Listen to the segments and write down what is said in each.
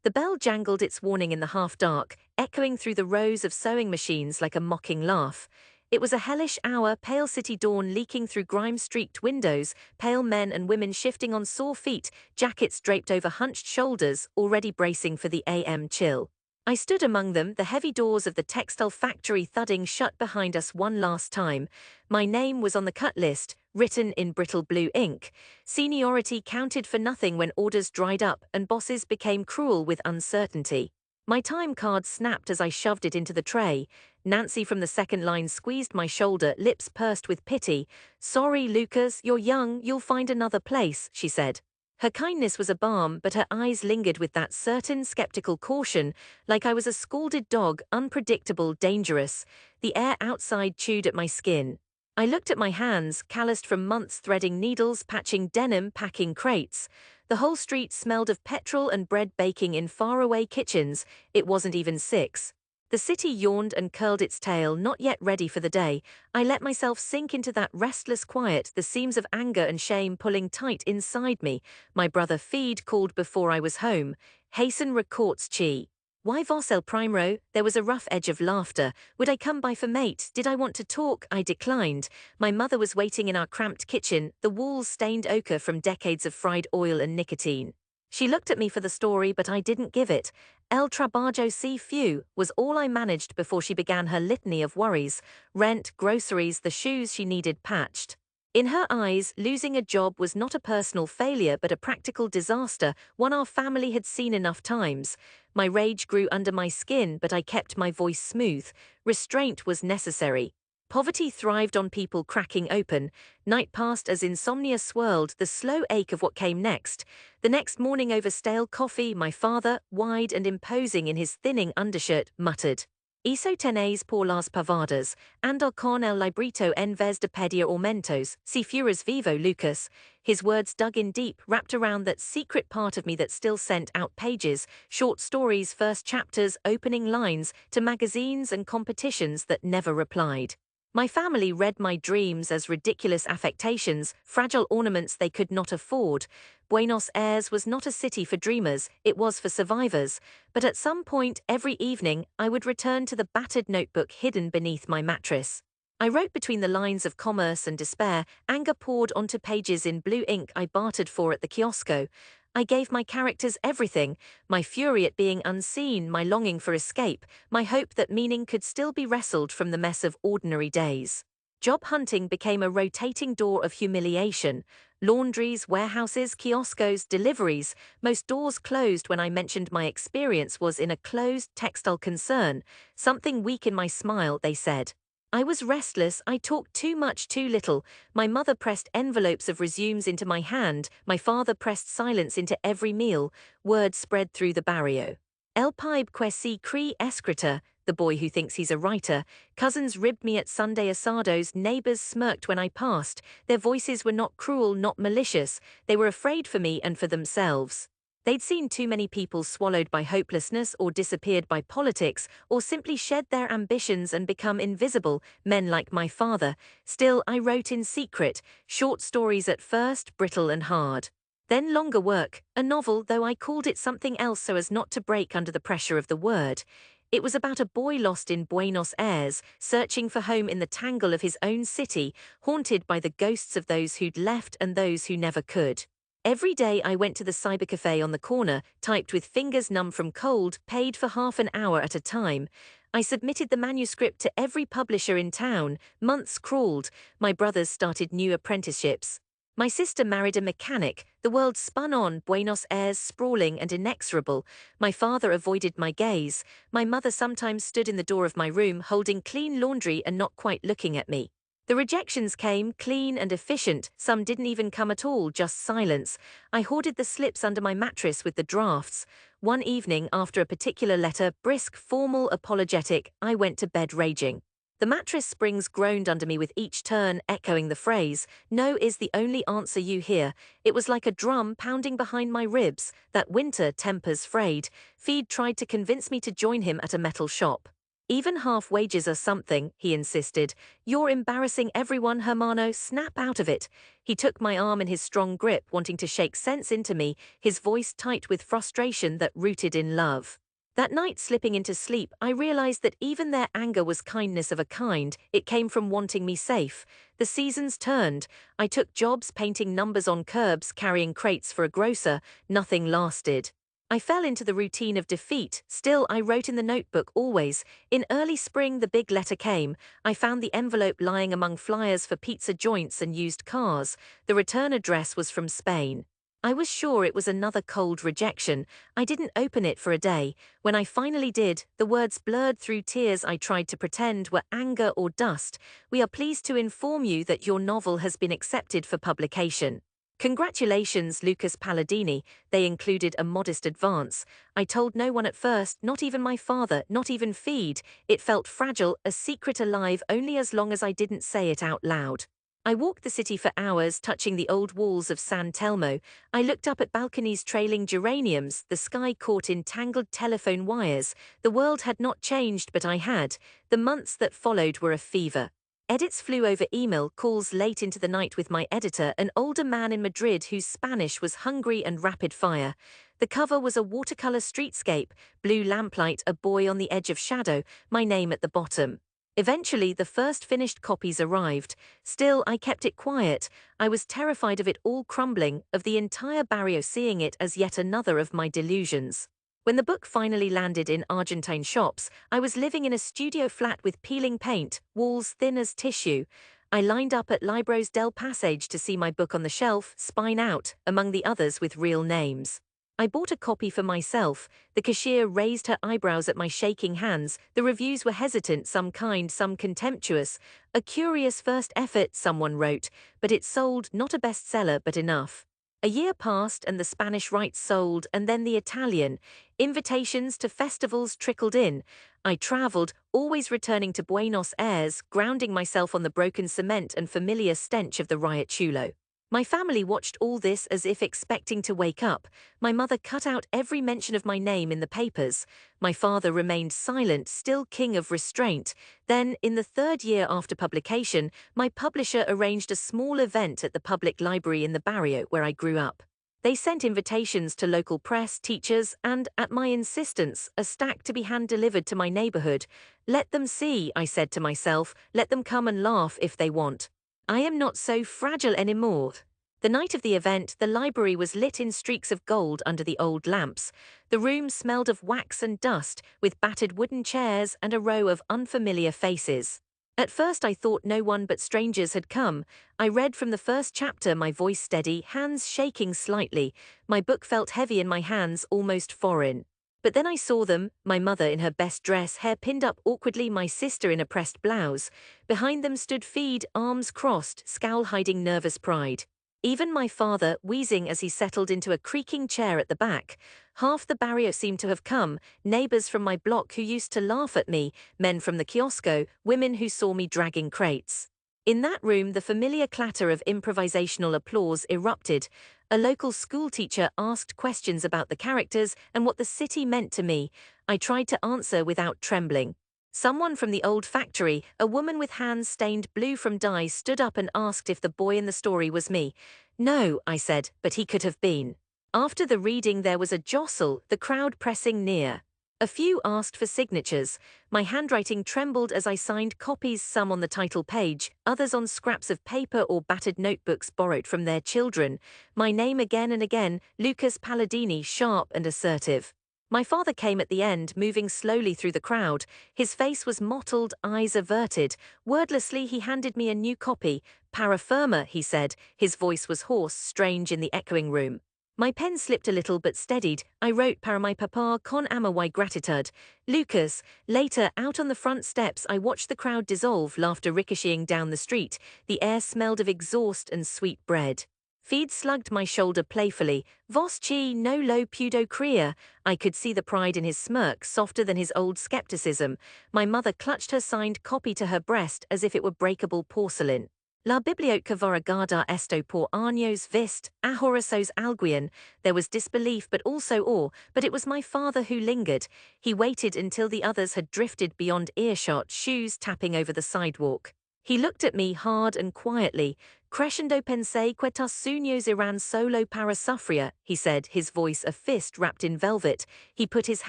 The bell jangled its warning in the half-dark, echoing through the rows of sewing machines like a mocking laugh. It was a hellish hour, pale city dawn leaking through grime-streaked windows, pale men and women shifting on sore feet, jackets draped over hunched shoulders, already bracing for the AM chill. I stood among them, the heavy doors of the textile factory thudding shut behind us one last time. My name was on the cut list, written in brittle blue ink. Seniority counted for nothing when orders dried up and bosses became cruel with uncertainty. My time card snapped as I shoved it into the tray. Nancy from the second line squeezed my shoulder, lips pursed with pity. "Sorry, Lucas, you're young, you'll find another place," she said. Her kindness was a balm, but her eyes lingered with that certain skeptical caution, like I was a scalded dog, unpredictable, dangerous. The air outside chewed at my skin. I looked at my hands, calloused from months threading needles, patching denim, packing crates. The whole street smelled of petrol and bread baking in faraway kitchens. It wasn't even 6. The city yawned and curled its tail, not yet ready for the day. I let myself sink into that restless quiet, the seams of anger and shame pulling tight inside me. My brother Feed called before I was home. "Hasten records chi." "Why vos el primero?" There was a rough edge of laughter. Would I come by for mate? Did I want to talk? I declined. My mother was waiting in our cramped kitchen, the walls stained ochre from decades of fried oil and nicotine. She looked at me for the story, but I didn't give it. El trabajo si few was all I managed before she began her litany of worries: rent, groceries, the shoes she needed patched. In her eyes, losing a job was not a personal failure but a practical disaster, one our family had seen enough times. My rage grew under my skin, but I kept my voice smooth. Restraint was necessary. Poverty thrived on people cracking open. Night passed as insomnia swirled, the slow ache of what came next. The next morning over stale coffee, my father, wide and imposing in his thinning undershirt, muttered, "Eso tenéis por las pavadas, andar con el librito en vez de pedir aumentos, si fueras vivo, Lucas." His words dug in deep, wrapped around that secret part of me that still sent out pages, short stories, first chapters, opening lines, to magazines and competitions that never replied. My family read my dreams as ridiculous affectations, fragile ornaments they could not afford. Buenos Aires was not a city for dreamers, it was for survivors. But at some point every evening, I would return to the battered notebook hidden beneath my mattress. I wrote between the lines of commerce and despair, anger poured onto pages in blue ink I bartered for at the kiosco. I gave my characters everything: my fury at being unseen, my longing for escape, my hope that meaning could still be wrestled from the mess of ordinary days. Job hunting became a rotating door of humiliation. Laundries, warehouses, kioscos, deliveries. Most doors closed when I mentioned my experience was in a closed textile concern. Something weak in my smile, they said. I was restless, I talked too much too little. My mother pressed envelopes of resumes into my hand, my father pressed silence into every meal. Word spread through the barrio. "El pibe que se cree escritor," the boy who thinks he's a writer. Cousins ribbed me at Sunday asados, neighbors smirked when I passed. Their voices were not cruel, not malicious. They were afraid for me and for themselves. They'd seen too many people swallowed by hopelessness or disappeared by politics or simply shed their ambitions and become invisible, men like my father. Still, I wrote in secret, short stories at first, brittle and hard. Then longer work, a novel, though I called it something else so as not to break under the pressure of the word. It was about a boy lost in Buenos Aires, searching for home in the tangle of his own city, haunted by the ghosts of those who'd left and those who never could. Every day I went to the cybercafe on the corner, typed with fingers numb from cold, paid for half an hour at a time. I submitted the manuscript to every publisher in town. Months crawled. My brothers started new apprenticeships. My sister married a mechanic. The world spun on, Buenos Aires sprawling and inexorable. My father avoided my gaze. My mother sometimes stood in the door of my room holding clean laundry and not quite looking at me. The rejections came, clean and efficient. Some didn't even come at all, just silence. I hoarded the slips under my mattress with the drafts. One evening, after a particular letter, brisk, formal, apologetic, I went to bed raging. The mattress springs groaned under me with each turn, echoing the phrase, "No is the only answer you hear." It was like a drum pounding behind my ribs. That winter, tempers frayed. Feed tried to convince me to join him at a metal shop. Even half wages are something, he insisted. You're embarrassing everyone, Hermano, snap out of it. He took my arm in his strong grip, wanting to shake sense into me, his voice tight with frustration that rooted in love. That night, slipping into sleep, I realized that even their anger was kindness of a kind. It came from wanting me safe. The seasons turned. I took jobs painting numbers on curbs, carrying crates for a grocer. Nothing lasted. I fell into the routine of defeat. Still, I wrote in the notebook always. In early spring, the big letter came. I found the envelope lying among flyers for pizza joints and used cars. The return address was from Spain. I was sure it was another cold rejection. I didn't open it for a day. When I finally did, the words blurred through tears I tried to pretend were anger or dust. We are pleased to inform you that your novel has been accepted for publication. Congratulations, Lucas Palladini. They included a modest advance. I told no one at first, not even my father, not even Feed. It felt fragile, a secret alive only as long as I didn't say it out loud. I walked the city for hours, touching the old walls of San Telmo. I looked up at balconies trailing geraniums, the sky caught in tangled telephone wires. The world had not changed, but I had. The months that followed were a fever. Edits flew over email, calls late into the night with my editor, an older man in Madrid whose Spanish was hungry and rapid fire. The cover was a watercolor streetscape, blue lamplight, a boy on the edge of shadow, my name at the bottom. Eventually, the first finished copies arrived. Still, I kept it quiet. I was terrified of it all crumbling, of the entire barrio seeing it as yet another of my delusions. When the book finally landed in Argentine shops, I was living in a studio flat with peeling paint, walls thin as tissue. I lined up at Libros del Passage to see my book on the shelf, spine out, among the others with real names. I bought a copy for myself. The cashier raised her eyebrows at my shaking hands. The reviews were hesitant, some kind, some contemptuous. A curious first effort, someone wrote, but it sold, not a bestseller, but enough. A year passed and the Spanish rights sold, and then the Italian. Invitations to festivals trickled in. I traveled, always returning to Buenos Aires, grounding myself on the broken cement and familiar stench of the riachuelo. My family watched all this as if expecting to wake up. My mother cut out every mention of my name in the papers. My father remained silent, still king of restraint. Then, in the third year after publication, my publisher arranged a small event at the public library in the barrio where I grew up. They sent invitations to local press, teachers, and, at my insistence, a stack to be hand-delivered to my neighborhood. Let them see, I said to myself, let them come and laugh if they want. I am not so fragile anymore. The night of the event, the library was lit in streaks of gold under the old lamps. The room smelled of wax and dust, with battered wooden chairs and a row of unfamiliar faces. At first I thought no one but strangers had come. I read from the first chapter, my voice steady, hands shaking slightly. My book felt heavy in my hands, almost foreign. But then I saw them, my mother in her best dress, hair pinned up awkwardly, my sister in a pressed blouse. Behind them stood Feed, arms crossed, scowl hiding nervous pride. Even my father, wheezing as he settled into a creaking chair at the back. Half the barrio seemed to have come, neighbors from my block who used to laugh at me, men from the kiosco, women who saw me dragging crates. In that room, the familiar clatter of improvisational applause erupted. A local schoolteacher asked questions about the characters and what the city meant to me. I tried to answer without trembling. Someone from the old factory, a woman with hands stained blue from dye, stood up and asked if the boy in the story was me. No, I said, but he could have been. After the reading there was a jostle, the crowd pressing near. A few asked for signatures. My handwriting trembled as I signed copies, some on the title page, others on scraps of paper or battered notebooks borrowed from their children. My name again and again, Lucas Palladini, sharp and assertive. My father came at the end, moving slowly through the crowd. His face was mottled, eyes averted. Wordlessly he handed me a new copy. Para firma, he said. His voice was hoarse, strange in the echoing room. My pen slipped a little but steadied. I wrote para mi papa con ama y gratitud. Lucas. Later, out on the front steps, I watched the crowd dissolve, laughter ricocheting down the street. The air smelled of exhaust and sweet bread. Feed slugged my shoulder playfully. Vos chi no lo pudo crea. I could see the pride in his smirk, softer than his old skepticism. My mother clutched her signed copy to her breast as if it were breakable porcelain. La biblioteca varigada esto por años vist, ahorrasos alguien. There was disbelief but also awe, but it was my father who lingered. He waited until the others had drifted beyond earshot, shoes tapping over the sidewalk. He looked at me hard and quietly. Crescendo pensé que tus sueños irán solo para sufrir, he said, his voice a fist wrapped in velvet. He put his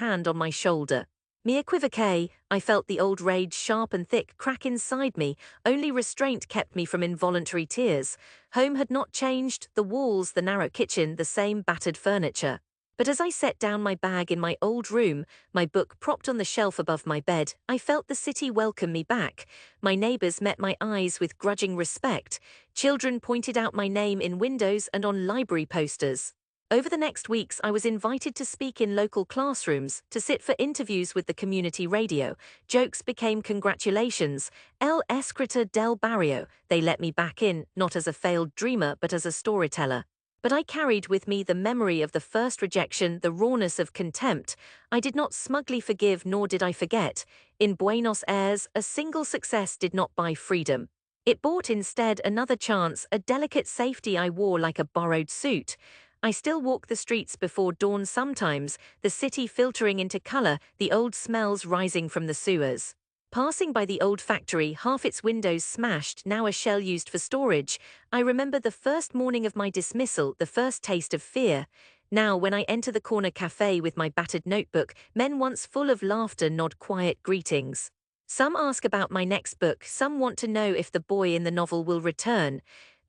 hand on my shoulder. Me equivoque, I felt the old rage sharp and thick crack inside me. Only restraint kept me from involuntary tears. Home had not changed, the walls, the narrow kitchen, the same battered furniture. But as I set down my bag in my old room, my book propped on the shelf above my bed, I felt the city welcome me back. My neighbors met my eyes with grudging respect. Children pointed out my name in windows and on library posters. Over the next weeks, I was invited to speak in local classrooms, to sit for interviews with the community radio. Jokes became congratulations. El escritor del barrio. They let me back in, not as a failed dreamer, but as a storyteller. But I carried with me the memory of the first rejection, the rawness of contempt. I did not smugly forgive, nor did I forget. In Buenos Aires, a single success did not buy freedom. It bought instead another chance, a delicate safety I wore like a borrowed suit. I still walk the streets before dawn sometimes, the city filtering into color, the old smells rising from the sewers. Passing by the old factory, half its windows smashed, now a shell used for storage, I remember the first morning of my dismissal, the first taste of fear. Now, when I enter the corner cafe with my battered notebook, men once full of laughter nod quiet greetings. Some ask about my next book, some want to know if the boy in the novel will return.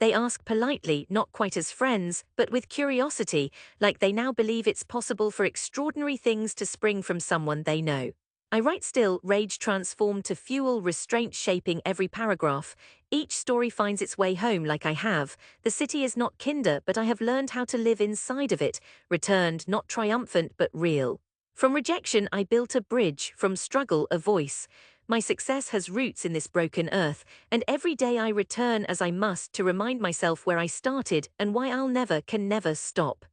They ask politely, not quite as friends, but with curiosity, like they now believe it's possible for extraordinary things to spring from someone they know. I write still, rage transformed to fuel, restraint shaping every paragraph. Each story finds its way home like I have. The city is not kinder, but I have learned how to live inside of it, returned, not triumphant, but real. From rejection, I built a bridge, from struggle, a voice. My success has roots in this broken earth, and every day I return as I must to remind myself where I started and why I'll never can never stop.